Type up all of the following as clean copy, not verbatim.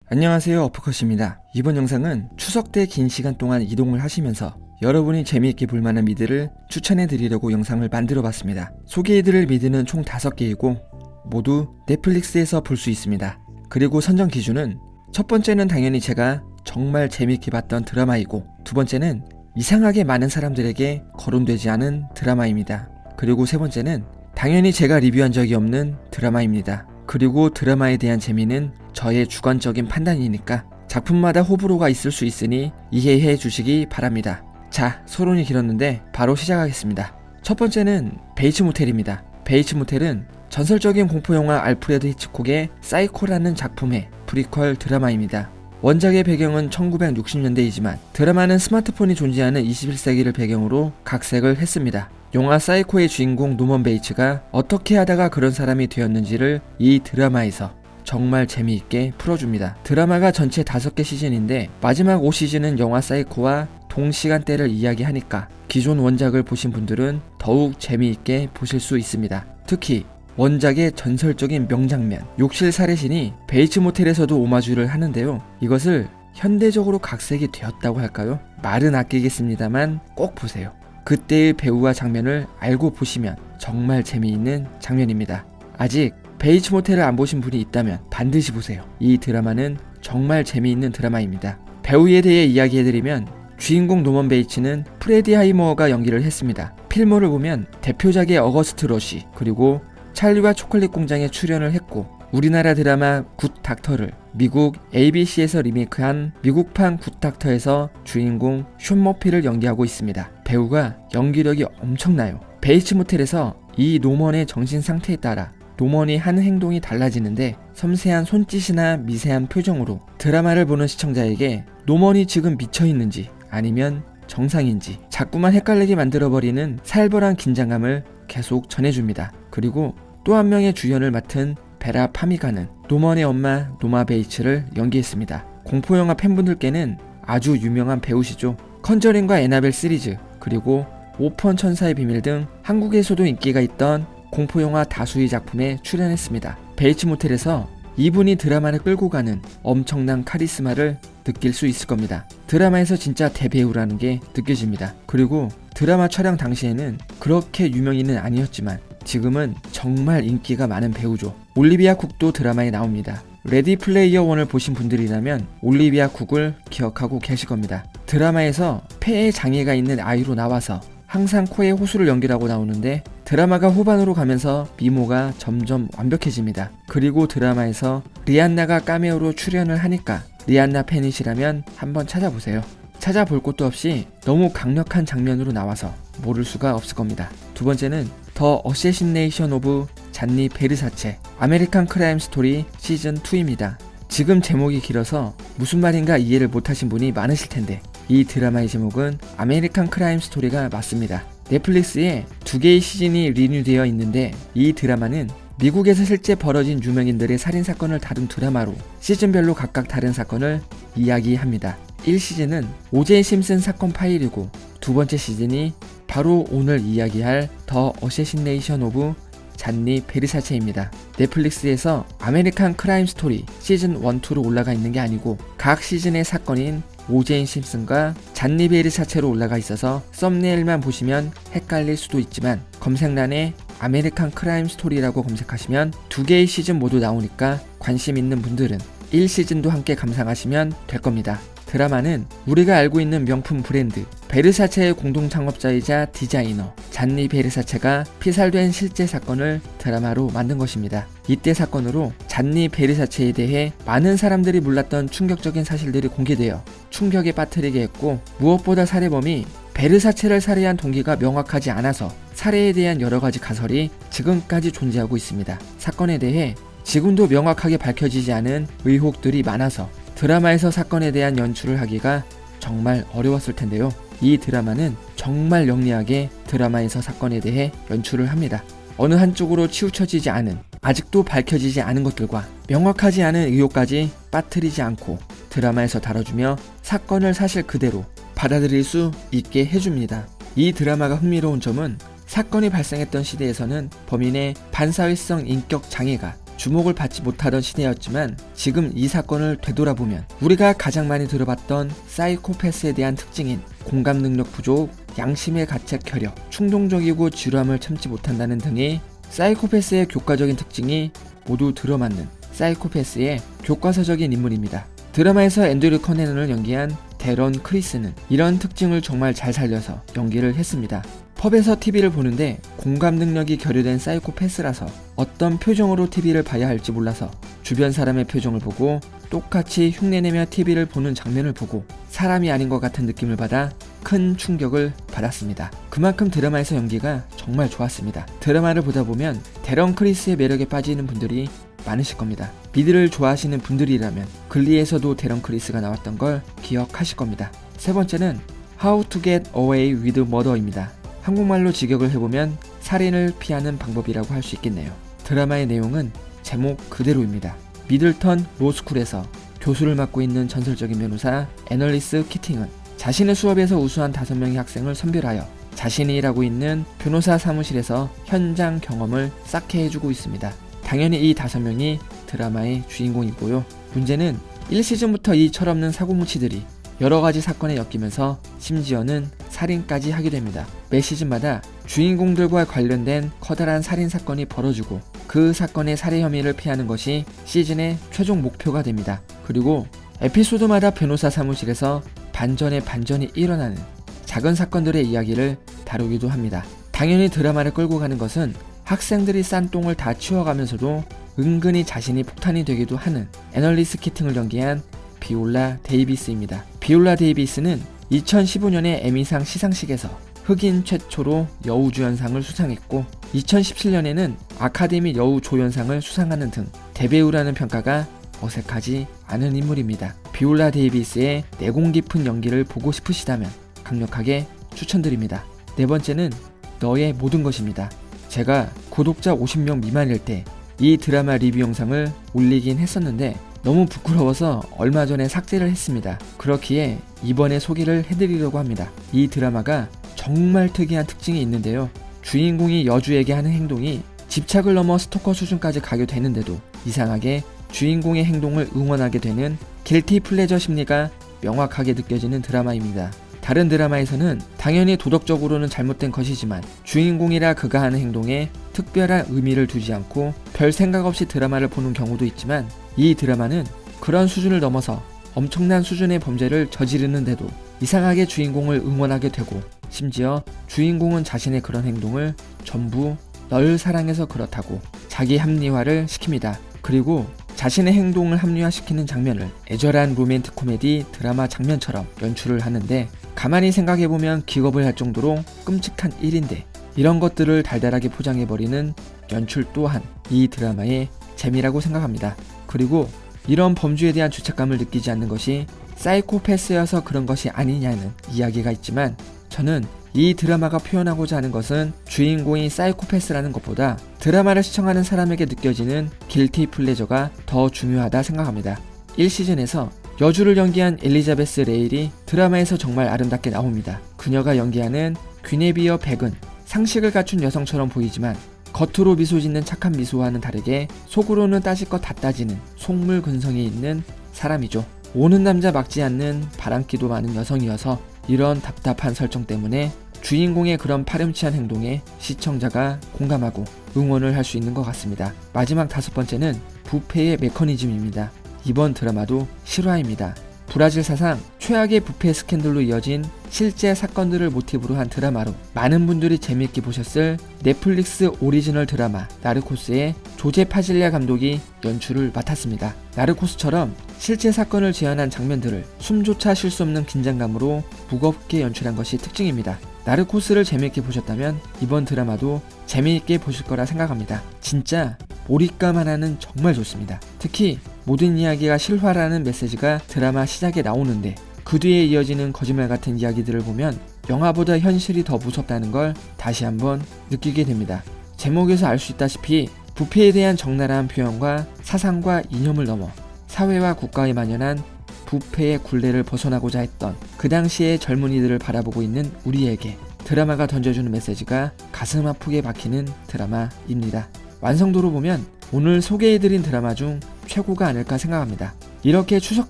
안녕하세요, 어프컷입니다. 이번 영상은 추석 때 긴 시간 동안 이동을 하시면서 여러분이 재미있게 볼만한 미드를 추천해드리려고 영상을 만들어봤습니다. 소개해드릴 미드는 총 5개이고 모두 넷플릭스에서 볼 수 있습니다. 그리고 선정 기준은 첫 번째는 당연히 제가 정말 재미있게 봤던 드라마이고, 두 번째는 이상하게 많은 사람들에게 거론되지 않은 드라마입니다. 그리고 세 번째는 당연히 제가 리뷰한 적이 없는 드라마입니다. 그리고 드라마에 대한 재미는 저의 주관적인 판단이니까 작품마다 호불호가 있을 수 있으니 이해해 주시기 바랍니다. 자, 서론이 길었는데 바로 시작하겠습니다. 첫 번째는 베이츠 모텔입니다. 베이츠 모텔은 전설적인 공포영화 알프레드 히치콕의 사이코라는 작품의 프리퀄 드라마입니다. 원작의 배경은 1960년대이지만 드라마는 스마트폰이 존재하는 21세기를 배경으로 각색을 했습니다. 영화 사이코의 주인공 노먼 베이츠가 어떻게 하다가 그런 사람이 되었는지를 이 드라마에서 정말 재미있게 풀어줍니다. 드라마가 전체 5개 시즌인데 마지막 5시즌은 영화 사이코와 동시간대를 이야기하니까 기존 원작을 보신 분들은 더욱 재미있게 보실 수 있습니다. 특히 원작의 전설적인 명장면, 욕실 살해신이 베이츠 모텔에서도 오마주를 하는데요. 이것을 현대적으로 각색이 되었다고 할까요? 말은 아끼겠습니다만 꼭 보세요. 그때의 배우와 장면을 알고 보시면 정말 재미있는 장면입니다. 아직 베이츠 모텔을 안 보신 분이 있다면 반드시 보세요. 이 드라마는 정말 재미있는 드라마입니다. 배우에 대해 이야기해드리면 주인공 노먼 베이츠는 프레디 하이머가 연기를 했습니다. 필모를 보면 대표작의 어거스트 러쉬, 그리고 찰리와 초콜릿 공장에 출연을 했고, 우리나라 드라마 굿 닥터를 미국 ABC에서 리메이크한 미국판 굿 닥터에서 주인공 숀 머피를 연기하고 있습니다. 배우가 연기력이 엄청나요. 베이츠 모텔에서 이 노먼의 정신 상태에 따라 노먼이 하는 행동이 달라지는데 섬세한 손짓이나 미세한 표정으로 드라마를 보는 시청자에게 노먼이 지금 미쳐있는지 아니면 정상인지 자꾸만 헷갈리게 만들어버리는 살벌한 긴장감을 계속 전해줍니다. 그리고 또 한 명의 주연을 맡은 베라 파미가는 노먼의 엄마 노마 베이츠를 연기했습니다. 공포영화 팬분들께는 아주 유명한 배우시죠. 컨저링과 애나벨 시리즈, 그리고 오펀 천사의 비밀 등 한국에서도 인기가 있던 공포영화 다수의 작품에 출연했습니다. 베이츠 모텔에서 이분이 드라마를 끌고 가는 엄청난 카리스마를 느낄 수 있을 겁니다. 드라마에서 진짜 대배우라는 게 느껴집니다. 그리고 드라마 촬영 당시에는 그렇게 유명인은 아니었지만 지금은 정말 인기가 많은 배우죠. 올리비아 쿡도 드라마에 나옵니다. 레디 플레이어 1을 보신 분들이라면 올리비아 쿡을 기억하고 계실 겁니다. 드라마에서 폐에 장애가 있는 아이로 나와서 항상 코에 호수를 연기라고 나오는데 드라마가 후반으로 가면서 미모가 점점 완벽해집니다. 그리고 드라마에서 리안나가 카메오로 출연을 하니까 리안나 팬이시라면 한번 찾아보세요. 찾아볼 것도 없이 너무 강력한 장면으로 나와서 모를 수가 없을 겁니다. 두 번째는 더 어세시네이션 오브 잔니 베르사체 아메리칸 크라임 스토리 시즌2입니다. 지금 제목이 길어서 무슨 말인가 이해를 못하신 분이 많으실 텐데 이 드라마의 제목은 아메리칸 크라임 스토리가 맞습니다. 넷플릭스에 2개의 시즌이 리뉴되어 있는데 이 드라마는 미국에서 실제 벌어진 유명인들의 살인사건을 다룬 드라마로 시즌별로 각각 다른 사건을 이야기합니다. 1시즌은 오제이 심슨 사건 파일이고, 두 번째 시즌이 바로 오늘 이야기할 더 어세시네이션 오브 잔니 베르사체입니다. 넷플릭스에서 아메리칸 크라임 스토리 시즌 1, 2로 올라가 있는 게 아니고 각 시즌의 사건인 오제이 심슨과 잔니 베르사체로 올라가 있어서 썸네일만 보시면 헷갈릴 수도 있지만 검색란에 아메리칸 크라임 스토리라고 검색하시면 2개의 시즌 모두 나오니까 관심 있는 분들은 1시즌도 함께 감상하시면 될 겁니다. 드라마는 우리가 알고 있는 명품 브랜드 베르사체의 공동 창업자이자 디자이너 잔니 베르사체가 피살된 실제 사건을 드라마로 만든 것입니다. 이때 사건으로 잔니 베르사체에 대해 많은 사람들이 몰랐던 충격적인 사실들이 공개되어 충격에 빠뜨리게 했고, 무엇보다 살해범이 베르사체를 살해한 동기가 명확하지 않아서 살해에 대한 여러가지 가설이 지금까지 존재하고 있습니다. 사건에 대해 지금도 명확하게 밝혀지지 않은 의혹들이 많아서 드라마에서 사건에 대한 연출을 하기가 정말 어려웠을 텐데요. 이 드라마는 정말 영리하게 드라마에서 사건에 대해 연출을 합니다. 어느 한쪽으로 치우쳐지지 않은, 아직도 밝혀지지 않은 것들과 명확하지 않은 의혹까지 빠뜨리지 않고 드라마에서 다뤄주며 사건을 사실 그대로 받아들일 수 있게 해줍니다. 이 드라마가 흥미로운 점은 사건이 발생했던 시대에서는 범인의 반사회성 인격 장애가 주목을 받지 못하던 시대였지만 지금 이 사건을 되돌아보면 우리가 가장 많이 들어봤던 사이코패스에 대한 특징인 공감 능력 부족, 양심의 가책 결여, 충동적이고 지루함을 참지 못한다는 등의 사이코패스의 교과적인 특징이 모두 들어맞는 사이코패스의 교과서적인 인물입니다. 드라마에서 앤드류 커네넌을 연기한 데런 크리스는 이런 특징을 정말 잘 살려서 연기를 했습니다. 펍에서 TV를 보는데 공감 능력이 결여된 사이코패스라서 어떤 표정으로 TV를 봐야 할지 몰라서 주변 사람의 표정을 보고 똑같이 흉내내며 TV를 보는 장면을 보고 사람이 아닌 것 같은 느낌을 받아 큰 충격을 받았습니다. 그만큼 드라마에서 연기가 정말 좋았습니다. 드라마를 보다 보면 데런 크리스의 매력에 빠지는 분들이 많으실 겁니다. 미드를 좋아하시는 분들이라면 글리에서도 데런 크리스가 나왔던 걸 기억하실 겁니다. 세 번째는 How to Get Away with Murder입니다. 한국말로 직역을 해보면 살인을 피하는 방법이라고 할 수 있겠네요. 드라마의 내용은 제목 그대로입니다. 미들턴 로스쿨에서 교수를 맡고 있는 전설적인 변호사 애널리스 키팅은 자신의 수업에서 우수한 5명의 학생을 선별하여 자신이 일하고 있는 변호사 사무실에서 현장 경험을 쌓게 해주고 있습니다. 당연히 이 5명이 드라마의 주인공이고요. 문제는 1시즌부터 이 철없는 사고뭉치들이 여러가지 사건에 엮이면서 심지어는 살인까지 하게 됩니다. 매 시즌마다 주인공들과 관련된 커다란 살인사건이 벌어지고 그 사건의 살해 혐의를 피하는 것이 시즌의 최종 목표가 됩니다. 그리고 에피소드마다 변호사 사무실에서 반전의 반전이 일어나는 작은 사건들의 이야기를 다루기도 합니다. 당연히 드라마를 끌고 가는 것은 학생들이 싼 똥을 다 치워가면서도 은근히 자신이 폭탄이 되기도 하는 애널리스 키팅을 연기한 비올라 데이비스입니다. 비올라 데이비스는 2015년에 에미상 시상식에서 흑인 최초로 여우주연상을 수상했고 2017년에는 아카데미 여우조연상을 수상하는 등 대배우라는 평가가 어색하지 않은 인물입니다. 비올라 데이비스의 내공 깊은 연기를 보고 싶으시다면 강력하게 추천드립니다. 네 번째는 너의 모든 것입니다. 제가 구독자 50명 미만일 때 이 드라마 리뷰 영상을 올리긴 했었는데 너무 부끄러워서 얼마 전에 삭제를 했습니다. 그렇기에 이번에 소개를 해드리려고 합니다. 이 드라마가 정말 특이한 특징이 있는데요. 주인공이 여주에게 하는 행동이 집착을 넘어 스토커 수준까지 가게 되는데도 이상하게 주인공의 행동을 응원하게 되는 길티 플레저 심리가 명확하게 느껴지는 드라마입니다. 다른 드라마에서는 당연히 도덕적으로는 잘못된 것이지만 주인공이라 그가 하는 행동에 특별한 의미를 두지 않고 별 생각 없이 드라마를 보는 경우도 있지만 이 드라마는 그런 수준을 넘어서 엄청난 수준의 범죄를 저지르는데도 이상하게 주인공을 응원하게 되고 심지어 주인공은 자신의 그런 행동을 전부 널 사랑해서 그렇다고 자기 합리화를 시킵니다. 그리고 자신의 행동을 합리화시키는 장면을 애절한 로맨틱 코미디 드라마 장면처럼 연출을 하는데 가만히 생각해보면 기겁을 할 정도로 끔찍한 일인데 이런 것들을 달달하게 포장해버리는 연출 또한 이 드라마의 재미라고 생각합니다. 그리고 이런 범죄에 대한 죄책감을 느끼지 않는 것이 사이코패스여서 그런 것이 아니냐는 이야기가 있지만 저는 이 드라마가 표현하고자 하는 것은 주인공이 사이코패스라는 것보다 드라마를 시청하는 사람에게 느껴지는 길티 플레저가 더 중요하다 생각합니다. 1시즌에서 여주를 연기한 엘리자베스 레일이 드라마에서 정말 아름답게 나옵니다. 그녀가 연기하는 귀네비어 백은 상식을 갖춘 여성처럼 보이지만 겉으로 미소 짓는 착한 미소와는 다르게 속으로는 따질 것 다 따지는 속물 근성이 있는 사람이죠. 오는 남자 막지 않는 바람기도 많은 여성이어서 이런 답답한 설정 때문에 주인공의 그런 파렴치한 행동에 시청자가 공감하고 응원을 할 수 있는 것 같습니다. 마지막 5번째는 부패의 메커니즘입니다. 이번 드라마도 실화입니다. 브라질 사상 최악의 부패 스캔들로 이어진 실제 사건들을 모티브로 한 드라마로 많은 분들이 재미있게 보셨을 넷플릭스 오리지널 드라마 나르코스의 조제 파질리아 감독이 연출을 맡았습니다. 나르코스처럼 실제 사건을 재현한 장면들을 숨조차 쉴 수 없는 긴장감으로 무겁게 연출한 것이 특징입니다. 나르코스를 재미있게 보셨다면 이번 드라마도 재미있게 보실 거라 생각합니다. 진짜 몰입감 하나는 정말 좋습니다. 특히 모든 이야기가 실화라는 메시지가 드라마 시작에 나오는데 그 뒤에 이어지는 거짓말 같은 이야기들을 보면 영화보다 현실이 더 무섭다는 걸 다시 한번 느끼게 됩니다. 제목에서 알 수 있다시피 부패에 대한 적나라한 표현과 사상과 이념을 넘어 사회와 국가에 만연한 부패의 굴레를 벗어나고자 했던 그 당시의 젊은이들을 바라보고 있는 우리에게 드라마가 던져주는 메시지가 가슴 아프게 박히는 드라마입니다. 완성도로 보면 오늘 소개해드린 드라마 중 최고가 아닐까 생각합니다. 이렇게 추석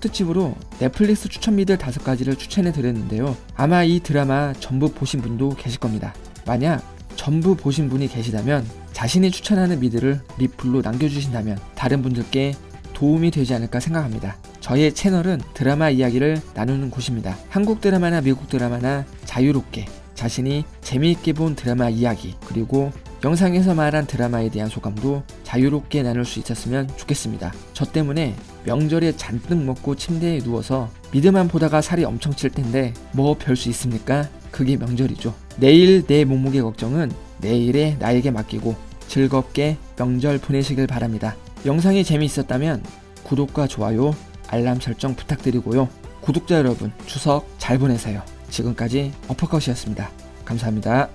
특집으로 넷플릭스 추천 미들 5가지를 추천해드렸는데요. 아마 이 드라마 전부 보신 분도 계실 겁니다. 만약 전부 보신 분이 계시다면 자신이 추천하는 미드를 리플로 남겨주신다면 다른 분들께 도움이 되지 않을까 생각합니다. 저의 채널은 드라마 이야기를 나누는 곳입니다. 한국 드라마나 미국 드라마나 자유롭게 자신이 재미있게 본 드라마 이야기, 그리고 영상에서 말한 드라마에 대한 소감도 자유롭게 나눌 수 있었으면 좋겠습니다. 저 때문에 명절에 잔뜩 먹고 침대에 누워서 미드만 보다가 살이 엄청 찔 텐데 뭐 별 수 있습니까? 그게 명절이죠. 내일 내 몸무게 걱정은 내일의 나에게 맡기고 즐겁게 명절 보내시길 바랍니다. 영상이 재미있었다면 구독과 좋아요, 알람 설정 부탁드리고요. 구독자 여러분, 추석 잘 보내세요. 지금까지 어퍼컷이었습니다. 감사합니다.